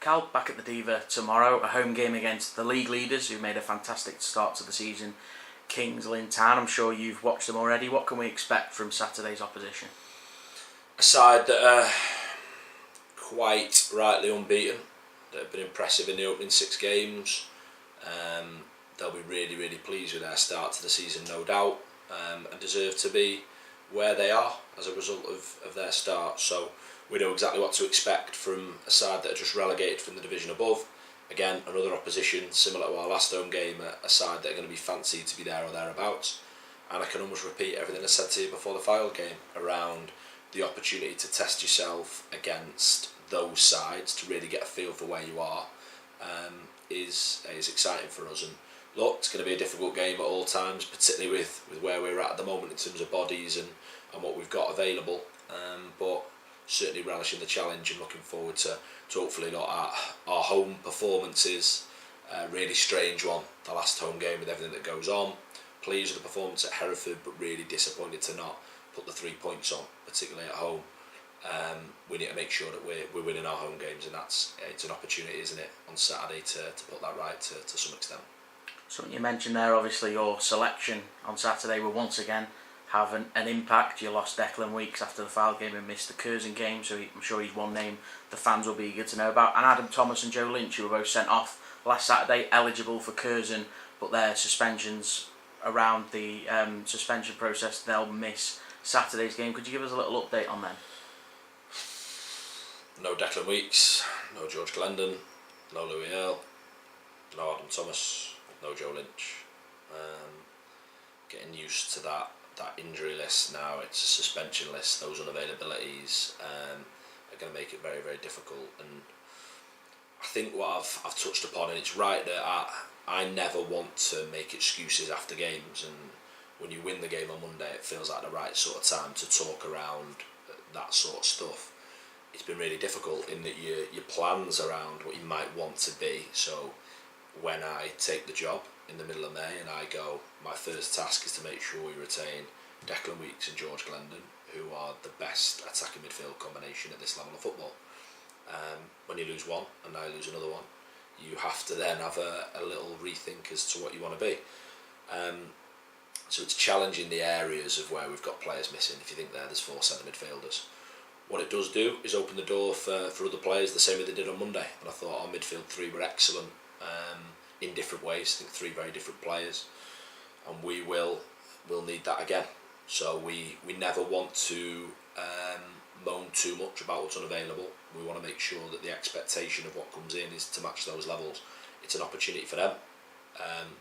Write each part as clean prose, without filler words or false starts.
Cal, back at the Diva tomorrow, a home game against the league leaders who made a fantastic start to the season, Kings Lynn Town. I'm sure you've watched them already. What can we expect from Saturday's opposition? A side that are quite rightly unbeaten, that have been impressive in the opening 6 games. They'll be really pleased with their start to the season, no doubt, and deserve to be where they are as a result of their start. So we know exactly what to expect from a side that are just relegated from the division above. Again, another opposition similar to our last home game, a side that are going to be fancied to be there or thereabouts. And I can almost repeat everything I said to you before the Fylde game around the opportunity to test yourself against those sides to really get a feel for where you are is exciting for us. And look, it's going to be a difficult game at all times, particularly with where we're at the moment in terms of bodies and what we've got available. But certainly relishing the challenge and looking forward to hopefully not our home performances. A really strange one, the last home game with everything that goes on. Pleased with the performance at Hereford, but really disappointed to not put the 3 points on, particularly at home. We need to make sure that we're winning our home games, and it's an opportunity, isn't it, on Saturday to put that right to some extent. Something you mentioned there, obviously your selection on Saturday will once again have an impact. You lost Declan Weeks after the Fylde game and missed the Curzon game, so I'm sure he's one name the fans will be eager to know about. And Adam Thomas and Joe Lynch, who were both sent off last Saturday, eligible for Curzon, but their suspensions around the suspension process, they'll miss Saturday's game. Could you give us a little update on them? No Declan Weeks, no George Glendon, no Louis Earle, no Adam Thomas, no Joe Lynch. Getting used to that injury list now. It's a suspension list. Those unavailabilities are going to make it very difficult. And I think what I've touched upon, and it's right that I never want to make excuses after games, and when you win the game on Monday it feels like the right sort of time to talk around that sort of stuff. It's been really difficult in that your plans around what you might want to be. So when I take the job in the middle of May and I go, my first task is to make sure we retain Declan Weeks and George Glendon, who are the best attacking midfield combination at this level of football. When you lose one and I lose another one, you have to then have a little rethink as to what you want to be. So it's challenging the areas of where we've got players missing. If you think there's 4 centre midfielders, what it does do is open the door for other players, the same way they did on Monday. And I thought our midfield 3 were excellent in different ways. I think 3 very different players, and we'll need that again. So we never want to moan too much about what's unavailable. We want to make sure that the expectation of what comes in is to match those levels. It's an opportunity for them,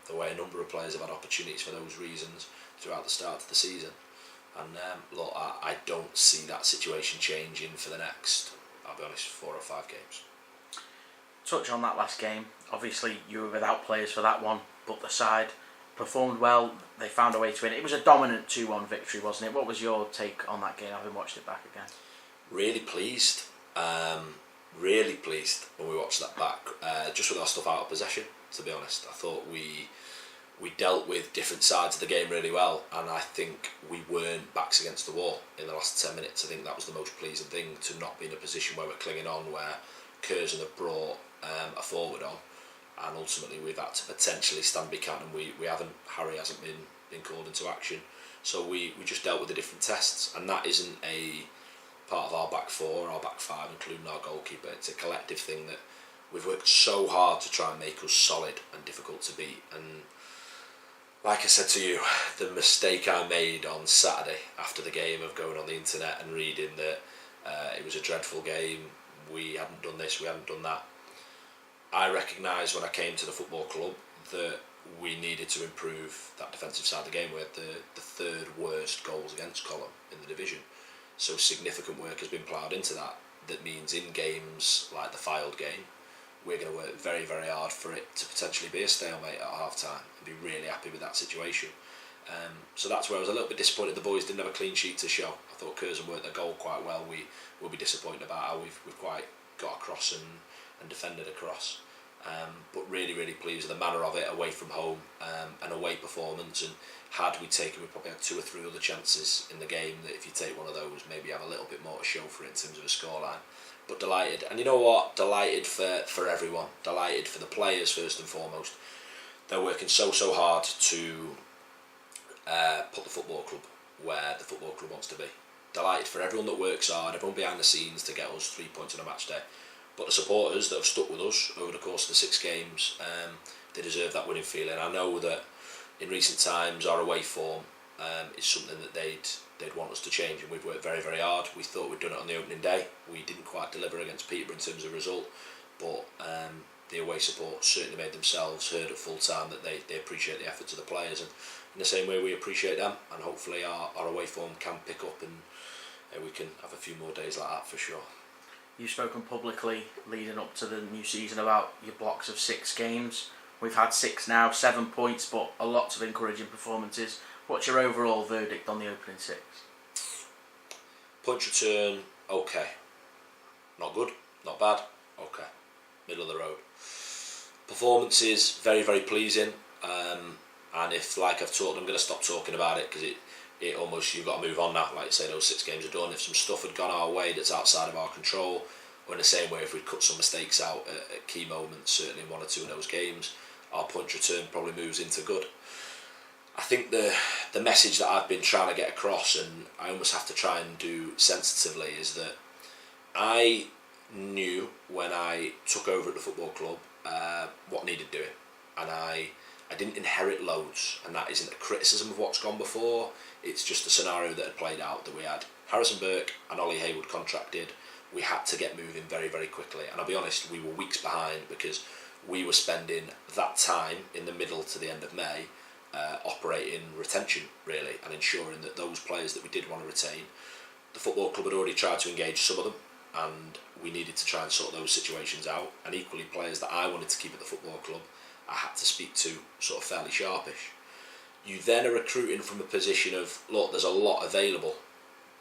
the way a number of players have had opportunities for those reasons throughout the start of the season. And look, I don't see that situation changing for the next, I'll be honest, 4 or 5 games. Touch on that last game. Obviously you were without players for that one, but the side performed well. They found a way to win. It was a dominant 2-1 victory, wasn't it? What was your take on that game, having watched it back again? Really pleased. Really pleased when we watched that back. Just with our stuff out of possession, to be honest. I thought we dealt with different sides of the game really well, and I think we weren't backs against the wall in the last 10 minutes. I think that was the most pleasing thing, to not be in a position where we're clinging on, where Curzon have brought a forward on, and ultimately we've had to potentially stand behind, and we haven't. Harry hasn't been called into action, so we just dealt with the different tests, and that isn't a part of our back 4, our back 5, including our goalkeeper. It's a collective thing that we've worked so hard to try and make us solid and difficult to beat. And like I said to you, the mistake I made on Saturday after the game of going on the internet and reading that it was a dreadful game, we hadn't done this, we hadn't done that. I recognised when I came to the football club that we needed to improve that defensive side of the game. We had the 3rd worst goals against column in the division. So significant work has been ploughed into that. That means in games like the Fylde game, we're going to work very hard for it to potentially be a stalemate at half time and be really happy with that situation. So that's where I was a little bit disappointed the boys didn't have a clean sheet to show. I thought Curzon worked their goal quite well. We will be disappointed about how we've quite got across and defended across. But really pleased with the manner of it, away from home, and away performance. And had we taken, we probably had 2 or 3 other chances in the game that if you take one of those, maybe have a little bit more to show for it in terms of a scoreline. but delighted. And you know what? Delighted for everyone. Delighted for the players first and foremost. They're working so hard to put the football club where the football club wants to be. Delighted for everyone that works hard, everyone behind the scenes to get us 3 points on a match day. But the supporters that have stuck with us over the course of the 6 games, they deserve that winning feeling. I know that in recent times our away form is something that they'd want us to change, and we've worked very, very hard. We thought we'd done it on the opening day. We didn't quite deliver against Peterborough in terms of result, but the away support certainly made themselves heard at full time that they appreciate the efforts of the players, and in the same way we appreciate them, and hopefully our away form can pick up and we can have a few more days like that for sure. You've spoken publicly leading up to the new season about your blocks of 6 games. We've had 6 now, 7 points, but a lot of encouraging performances. What's your overall verdict on the opening 6? Punch return, okay. Not good, not bad, okay. Middle of the road. Performances, very, very pleasing. And if, like I've talked, I'm going to stop talking about it because it almost, you've got to move on now. Like I say, those 6 games are done. If some stuff had gone our way that's outside of our control, or in the same way if we'd cut some mistakes out at key moments, certainly in 1 or 2 of those games, our punch return probably moves into good. I think the message that I've been trying to get across, and I almost have to try and do sensitively, is that I knew when I took over at the football club what needed doing, and I didn't inherit loads, and that isn't a criticism of what's gone before. It's just a scenario that had played out, that we had Harrison Burke and Ollie Hayward contracted. We had to get moving very, very quickly, and I'll be honest, we were weeks behind because we were spending that time in the middle to the end of May operating retention really, and ensuring that those players that we did want to retain, the football club had already tried to engage some of them, and we needed to try and sort those situations out. And equally, players that I wanted to keep at the football club, I had to speak to sort of fairly sharpish. You then are recruiting from a position of, look, there's a lot available,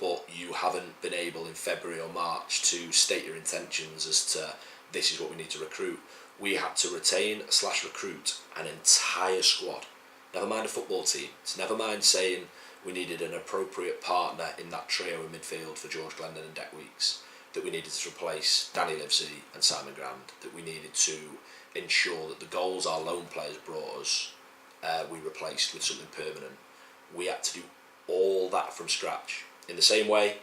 but you haven't been able in February or March to state your intentions as to this is what we need to recruit. We had to retain / recruit an entire squad. Never mind a football team. It's never mind saying we needed an appropriate partner in that trio in midfield for George Glendon and Deck Weeks, that we needed to replace Danny Livesey and Simon Grand, that we needed to ensure that the goals our loan players brought us we replaced with something permanent. We had to do all that from scratch. In the same way,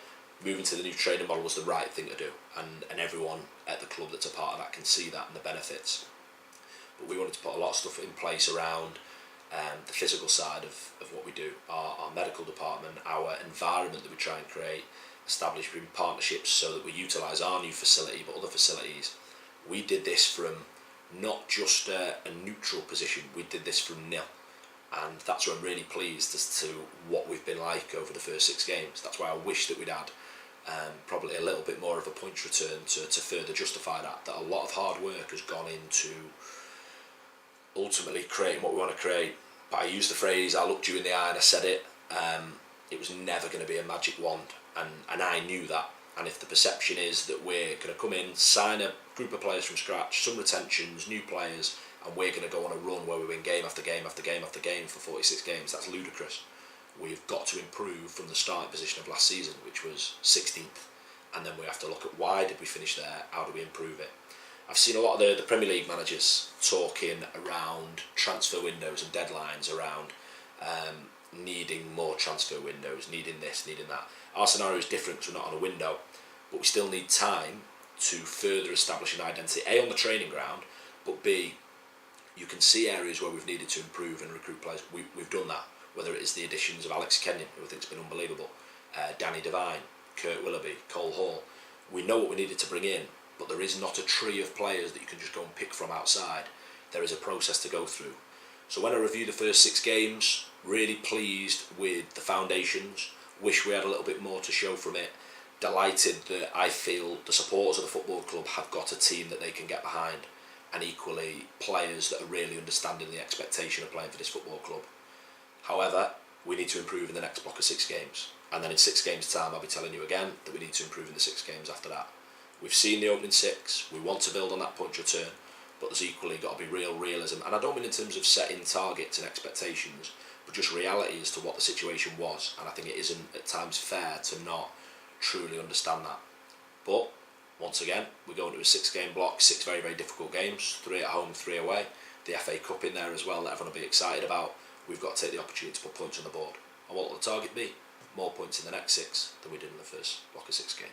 moving to the new training model was the right thing to do, and everyone at the club that's a part of that can see that and the benefits. But we wanted to put a lot of stuff in place around the physical side of what we do, our medical department, our environment that we try and create, establishing partnerships so that we utilise our new facility but other facilities. We did this from not just a neutral position, we did this from nil, and that's why I'm really pleased as to what we've been like over the first 6 games. That's why I wish that we'd had probably a little bit more of a points return to further justify that a lot of hard work has gone into ultimately creating what we want to create. But I used the phrase, I looked you in the eye and I said it, it was never going to be a magic wand, and I knew that. And if the perception is that we're going to come in, sign a group of players from scratch, some retentions, new players, and we're going to go on a run where we win game after game after game after game for 46 games, that's ludicrous. We've got to improve from the starting position of last season, which was 16th, and then we have to look at why did we finish there, how do we improve it. I've seen a lot of the Premier League managers talking around transfer windows and deadlines, around needing more transfer windows, needing this, needing that. Our scenario is different because we're not on a window, but we still need time to further establish an identity, A, on the training ground, but B, you can see areas where we've needed to improve and recruit players. We've done that, whether it is the additions of Alex Kenyon, who I think has been unbelievable, Danny Devine, Kurt Willoughby, Cole Hall. We know what we needed to bring in, but there is not a tree of players that you can just go and pick from outside. There is a process to go through. So when I review the first 6 games, really pleased with the foundations, wish we had a little bit more to show from it, delighted that I feel the supporters of the football club have got a team that they can get behind, and equally players that are really understanding the expectation of playing for this football club. However, we need to improve in the next block of 6 games, and then in 6 games time I'll be telling you again that we need to improve in the 6 games after that. We've seen the opening 6, we want to build on that punch return, but there's equally got to be real realism, and I don't mean in terms of setting targets and expectations, but just reality as to what the situation was, and I think it isn't at times fair to not truly understand that. But once again, we're going to a 6-game block, 6 very, very difficult games, 3 at home, 3 away. The FA Cup in there as well that everyone will be excited about. We've got to take the opportunity to put points on the board. And what will the target be? More points in the next 6 than we did in the first block of 6 games.